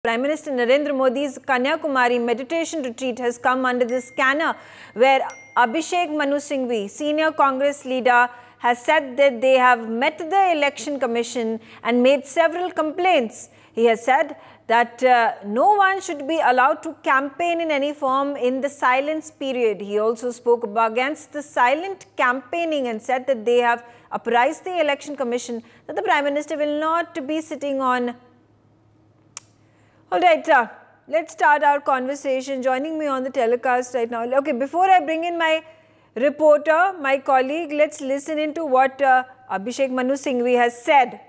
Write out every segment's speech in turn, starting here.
Prime Minister Narendra Modi's Kanyakumari meditation retreat has come under the scanner, where Abhishek Manu Singhvi, senior Congress leader, has said that they have met the Election Commission and made several complaints. He has said that no one should be allowed to campaign in any form in the silence period. He also spoke against the silent campaigning and said that they have apprised the Election Commission that the Prime Minister will not be sitting on. All right, let's start our conversation. Joining me on the telecast right now. Okay, before I bring in my reporter, my colleague, let's listen into what Abhishek Manu Singhvi has said.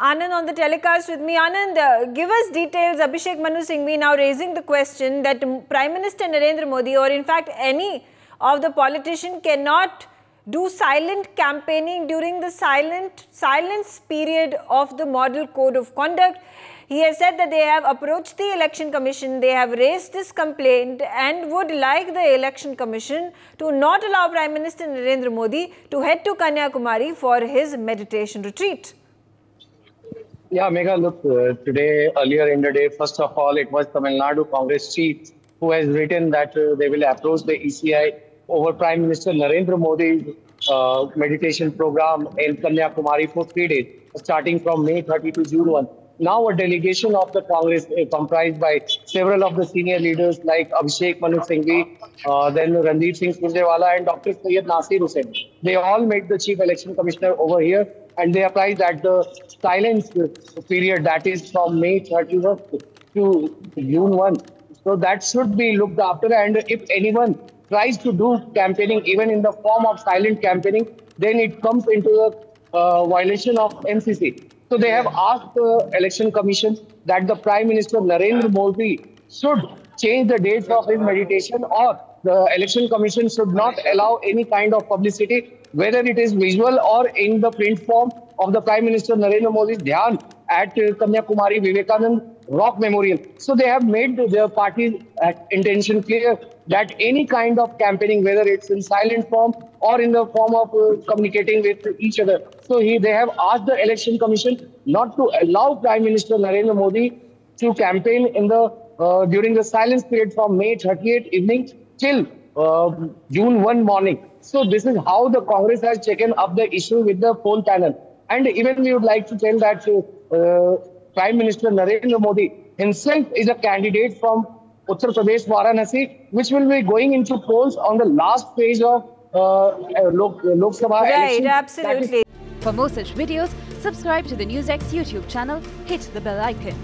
Anand on the telecast with me. Anand, give us details. Abhishek Manu Singhvi now raising the question that Prime Minister Narendra Modi, or in fact any of the politician, cannot do silent campaigning during the silence period of the Model Code of Conduct. He has said that they have approached the Election Commission, they have raised this complaint and would like the Election Commission to not allow Prime Minister Narendra Modi to head to Kanyakumari for his meditation retreat. Yeah, Megha, look, today, earlier in the day, first of all, it was Tamil Nadu Congress chief who has written that they will approach the ECI over Prime Minister Narendra Modi's meditation program in Kanyakumari for 3 days, starting from May 30 to June 1. Now a delegation of the Congress comprised by several of the senior leaders like Abhishek Manu Singhvi, then Randeep Singh Surjewala and Dr. Syed Nasir Hussain. They all met the Chief Election Commissioner over here and they apprised that the silence period, that is from May 31 to June 1. So that should be looked after, and if anyone tries to do campaigning even in the form of silent campaigning, then it comes into the violation of MCC. So they have asked the Election Commission that the Prime Minister Narendra Modi should change the dates of his meditation, or the Election Commission should not allow any kind of publicity, whether it is visual or in the print form, of the Prime Minister Narendra Modi's Dhyan at Kanyakumari Vivekanand Rock Memorial. So they have made their party's intention clear that any kind of campaigning, whether it's in silent form or in the form of communicating with each other. So they have asked the Election Commission not to allow Prime Minister Narendra Modi to campaign in the during the silence period from May 30th evening till June 1 morning. So this is how the Congress has taken up the issue with the poll panel. And even we would like to tell that Prime Minister Narendra Modi himself is a candidate from Uttar Pradesh, Varanasi, which will be going into polls on the last phase of Lok Sabha election. Right, absolutely. For more such videos, subscribe to the NewsX YouTube channel, hit the bell icon.